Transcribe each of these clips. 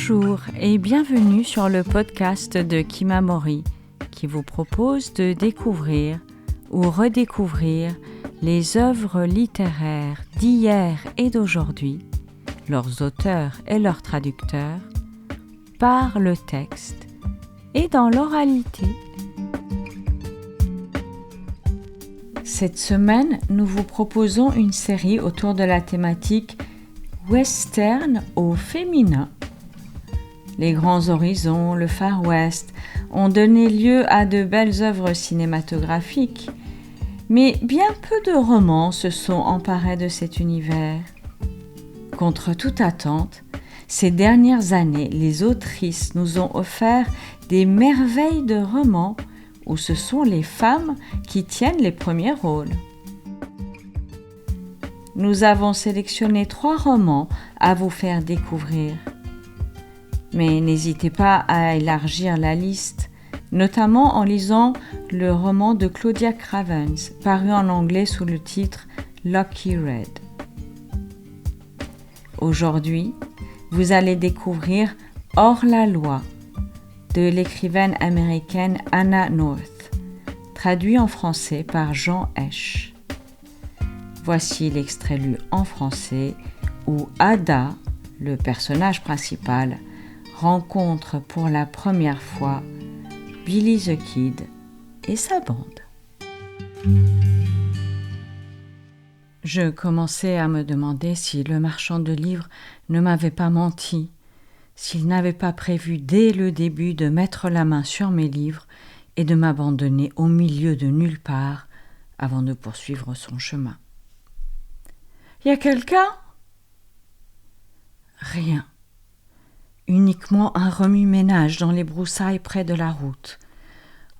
Bonjour et bienvenue sur le podcast de Kimamori qui vous propose de découvrir ou redécouvrir les œuvres littéraires d'hier et d'aujourd'hui, leurs auteurs et leurs traducteurs, par le texte et dans l'oralité. Cette semaine, nous vous proposons une série autour de la thématique western au féminin. Les grands horizons, le Far West, ont donné lieu à de belles œuvres cinématographiques, mais bien peu de romans se sont emparés de cet univers. Contre toute attente, ces dernières années, les autrices nous ont offert des merveilles de romans où ce sont les femmes qui tiennent les premiers rôles. Nous avons sélectionné 3 romans à vous faire découvrir. Mais n'hésitez pas à élargir la liste, notamment en lisant le roman de Claudia Cravens, paru en anglais sous le titre Lucky Red. Aujourd'hui, vous allez découvrir Hors la loi de l'écrivaine américaine Hannah North, traduit en français par Jean Hesch. Voici l'extrait lu en français où Ada, le personnage principal, rencontre pour la première fois Billy the Kid et sa bande. Je commençais à me demander si le marchand de livres ne m'avait pas menti, s'il n'avait pas prévu dès le début de mettre la main sur mes livres et de m'abandonner au milieu de nulle part avant de poursuivre son chemin. « Y a quelqu'un ?» Rien. Uniquement un remue-ménage dans les broussailles près de la route.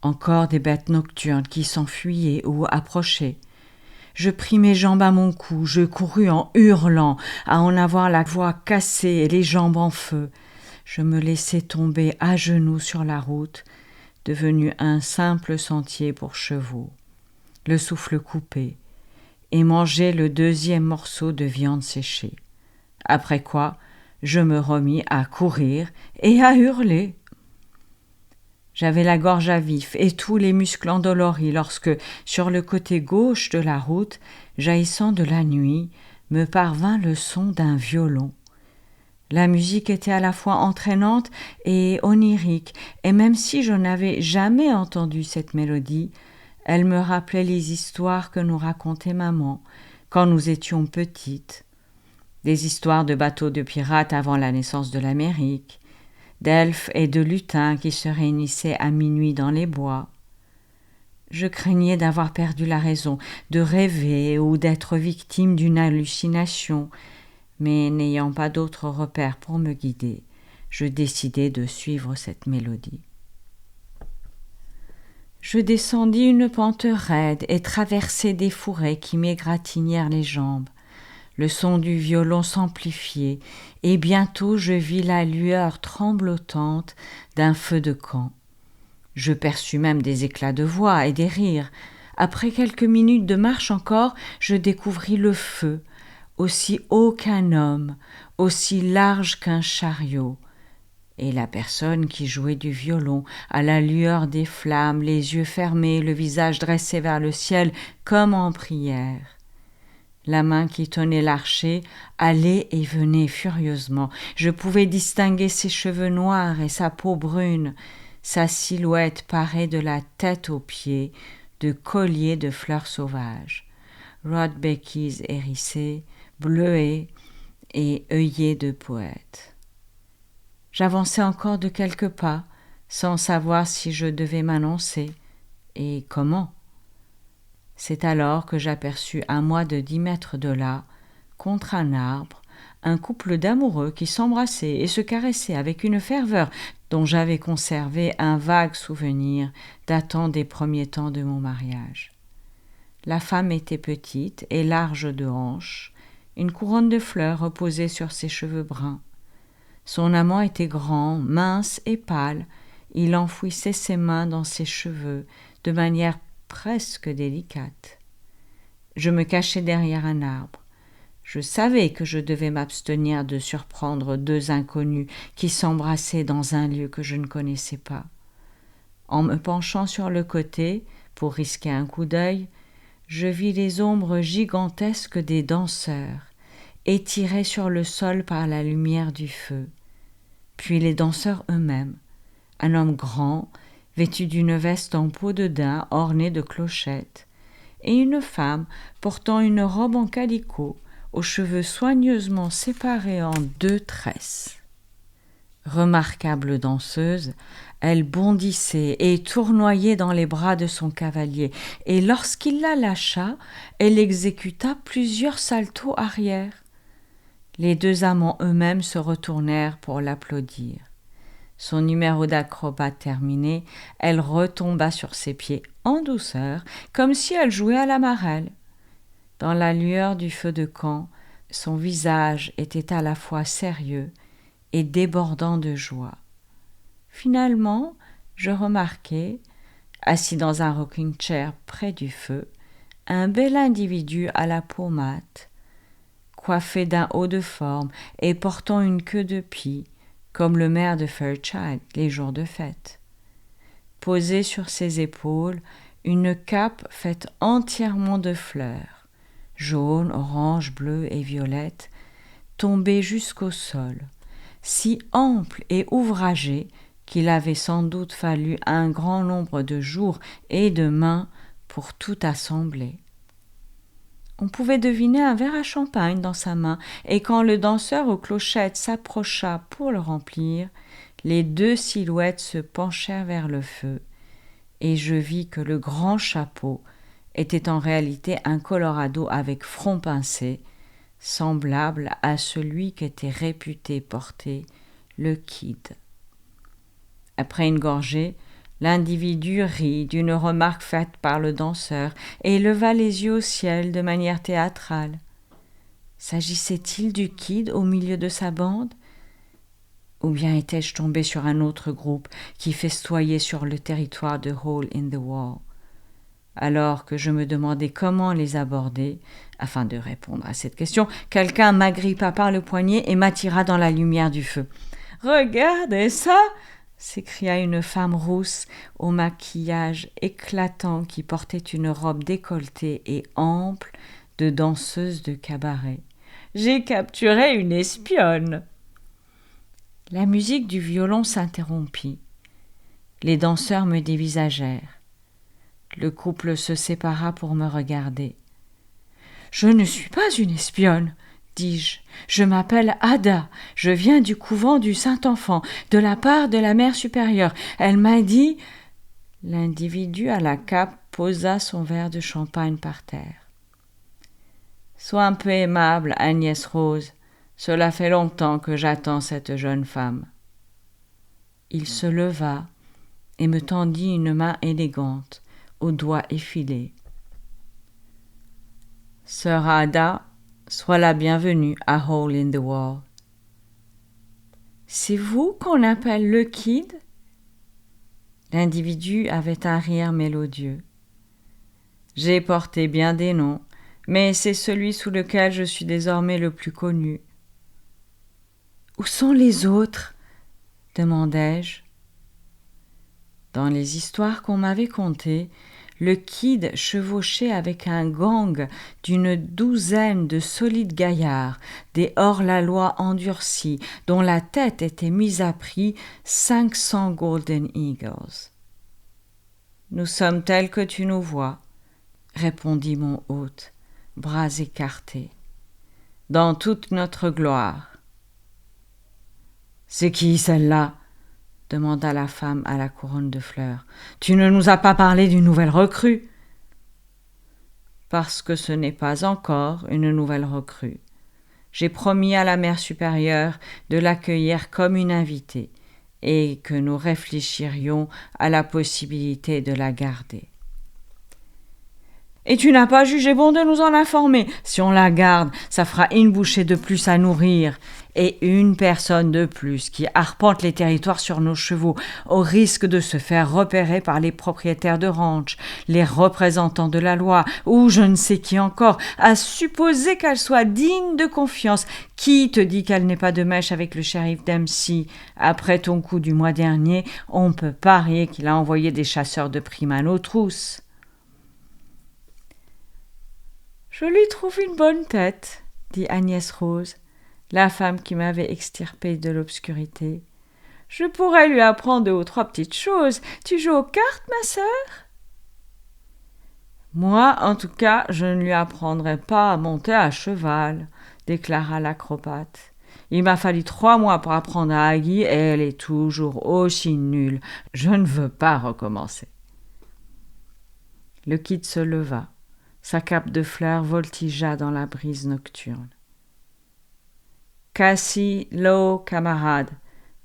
Encore des bêtes nocturnes qui s'enfuyaient ou approchaient. Je pris mes jambes à mon cou, je courus en hurlant, à en avoir la voix cassée et les jambes en feu. Je me laissai tomber à genoux sur la route, devenue un simple sentier pour chevaux, le souffle coupé, et mangeai le 2e morceau de viande séchée. Après quoi, je me remis à courir et à hurler. J'avais la gorge à vif et tous les muscles endoloris lorsque, sur le côté gauche de la route, jaillissant de la nuit, me parvint le son d'un violon. La musique était à la fois entraînante et onirique, et même si je n'avais jamais entendu cette mélodie, elle me rappelait les histoires que nous racontait maman quand nous étions petites. Des histoires de bateaux de pirates avant la naissance de l'Amérique, d'elfes et de lutins qui se réunissaient à minuit dans les bois. Je craignais d'avoir perdu la raison, de rêver ou d'être victime d'une hallucination, mais n'ayant pas d'autres repères pour me guider, je décidai de suivre cette mélodie. Je descendis une pente raide et traversai des fourrés qui m'égratignèrent les jambes. Le son du violon s'amplifiait, et bientôt je vis la lueur tremblotante d'un feu de camp. Je perçus même des éclats de voix et des rires. Après quelques minutes de marche encore, je découvris le feu, aussi haut qu'un homme, aussi large qu'un chariot, et la personne qui jouait du violon, à la lueur des flammes, les yeux fermés, le visage dressé vers le ciel comme en prière. La main qui tenait l'archet allait et venait furieusement. Je pouvais distinguer ses cheveux noirs et sa peau brune, sa silhouette parée de la tête aux pieds de colliers de fleurs sauvages, rudbeckies hérissés, bleuets et œillets de poète. J'avançai encore de quelques pas, sans savoir si je devais m'annoncer, et comment. C'est alors que j'aperçus à moins de 10 mètres de là, contre un arbre, un couple d'amoureux qui s'embrassaient et se caressaient avec une ferveur dont j'avais conservé un vague souvenir datant des premiers temps de mon mariage. La femme était petite et large de hanches, une couronne de fleurs reposait sur ses cheveux bruns. Son amant était grand, mince et pâle, il enfouissait ses mains dans ses cheveux de manière presque délicate. Je me cachai derrière un arbre. Je savais que je devais m'abstenir de surprendre deux inconnus qui s'embrassaient dans un lieu que je ne connaissais pas. En me penchant sur le côté, pour risquer un coup d'œil, je vis les ombres gigantesques des danseurs, étirés sur le sol par la lumière du feu. Puis les danseurs eux-mêmes, un homme grand, vêtu d'une veste en peau de daim ornée de clochettes, et une femme portant une robe en calicot, aux cheveux soigneusement séparés en 2 tresses. Remarquable danseuse, elle bondissait et tournoyait dans les bras de son cavalier, et lorsqu'il la lâcha, elle exécuta plusieurs saltos arrière. Les 2 amants eux-mêmes se retournèrent pour l'applaudir. Son numéro d'acrobate terminé, elle retomba sur ses pieds en douceur, comme si elle jouait à la marelle. Dans la lueur du feu de camp, son visage était à la fois sérieux et débordant de joie. Finalement, je remarquai, assis dans un rocking chair près du feu, un bel individu à la peau mate, coiffé d'un haut de forme et portant une queue de pie, comme le maire de Fairchild les jours de fête. Posée sur ses épaules, une cape faite entièrement de fleurs, jaunes, oranges, bleues et violettes, tombée jusqu'au sol, si ample et ouvragée qu'il avait sans doute fallu un grand nombre de jours et de mains pour tout assembler. On pouvait deviner un verre à champagne dans sa main, et quand le danseur aux clochettes s'approcha pour le remplir, les 2 silhouettes se penchèrent vers le feu, et je vis que le grand chapeau était en réalité un Colorado avec front pincé, semblable à celui qu'était réputé porter le Kid. Après une gorgée, l'individu rit d'une remarque faite par le danseur et leva les yeux au ciel de manière théâtrale. S'agissait-il du Kid au milieu de sa bande ? Ou bien étais-je tombé sur un autre groupe qui festoyait sur le territoire de Hole in the Wall ? Alors que je me demandais comment les aborder, afin de répondre à cette question, quelqu'un m'agrippa par le poignet et m'attira dans la lumière du feu. « Regardez ça !» s'écria une femme rousse au maquillage éclatant qui portait une robe décolletée et ample de danseuse de cabaret. « J'ai capturé une espionne !» La musique du violon s'interrompit. Les danseurs me dévisagèrent. Le couple se sépara pour me regarder. « Je ne suis pas une espionne !» dis-je. « Je m'appelle Ada. Je viens du couvent du Saint-Enfant, de la part de la mère supérieure. Elle m'a dit... » L'individu à la cape posa son verre de champagne par terre. « Sois un peu aimable, Agnès Rose. Cela fait longtemps que j'attends cette jeune femme. » Il se leva et me tendit une main élégante, aux doigts effilés. « Sœur Ada, sois la bienvenue à Hole in the Wall. »« C'est vous qu'on appelle le Kid ?» L'individu avait un rire mélodieux. « J'ai porté bien des noms, mais c'est celui sous lequel je suis désormais le plus connu. »« Où sont les autres ?» demandai-je. Dans les histoires qu'on m'avait contées, le Kid chevauchait avec un gang d'une 12aine de solides gaillards, des hors-la-loi endurcis, dont la tête était mise à prix 500 Golden Eagles. « Nous sommes tels que tu nous vois, » répondit mon hôte, bras écartés, « dans toute notre gloire. »« C'est qui celle-là ?» demanda la femme à la couronne de fleurs. « Tu ne nous as pas parlé d'une nouvelle recrue. » Parce que ce n'est pas encore une nouvelle recrue. J'ai promis à la mère supérieure de l'accueillir comme une invitée et que nous réfléchirions à la possibilité de la garder. Et tu n'as pas jugé bon de nous en informer. Si on la garde, ça fera une bouchée de plus à nourrir. Et une personne de plus qui arpente les territoires sur nos chevaux, au risque de se faire repérer par les propriétaires de ranch, les représentants de la loi, ou je ne sais qui encore, à supposer qu'elle soit digne de confiance. Qui te dit qu'elle n'est pas de mèche avec le shérif Dempsey? Après ton coup du mois dernier, on peut parier qu'il a envoyé des chasseurs de primes à nos trousses. Je lui trouve une bonne tête, dit Agnès Rose, la femme qui m'avait extirpée de l'obscurité. Je pourrais lui apprendre 2 ou 3 petites choses. Tu joues aux cartes, ma sœur? Moi, en tout cas, je ne lui apprendrai pas à monter à cheval, déclara l'acrobate. Il m'a fallu 3 mois pour apprendre à Aggie et elle est toujours aussi nulle. Je ne veux pas recommencer. Le kid se leva. Sa cape de fleurs voltigea dans la brise nocturne. Cassie, Lowe, camarades,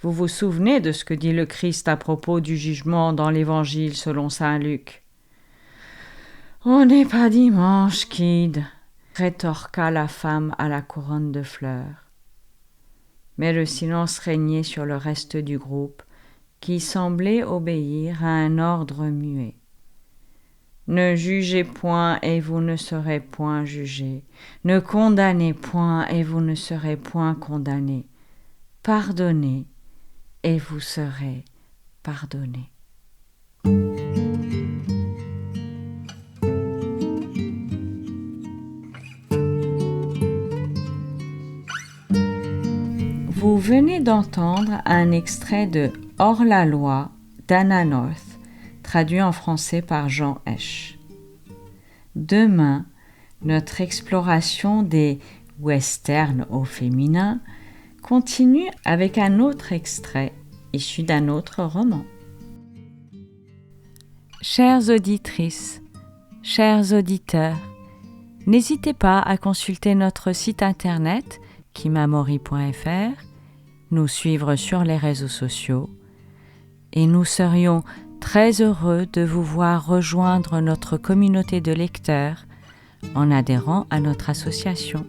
vous vous souvenez de ce que dit le Christ à propos du jugement dans l'Évangile selon saint Luc? On n'est pas dimanche, kid, rétorqua la femme à la couronne de fleurs. Mais le silence régnait sur le reste du groupe, qui semblait obéir à un ordre muet. Ne jugez point et vous ne serez point jugés. Ne condamnez point et vous ne serez point condamnés. Pardonnez et vous serez pardonnés. Vous venez d'entendre un extrait de Hors la loi d'Anna North, traduit en français par Jean Esch. Demain, notre exploration des westerns au féminin continue avec un autre extrait issu d'un autre roman. Chères auditrices, chers auditeurs, n'hésitez pas à consulter notre site internet kimamori.fr, nous suivre sur les réseaux sociaux et nous serions très heureux de vous voir rejoindre notre communauté de lecteurs en adhérant à notre association.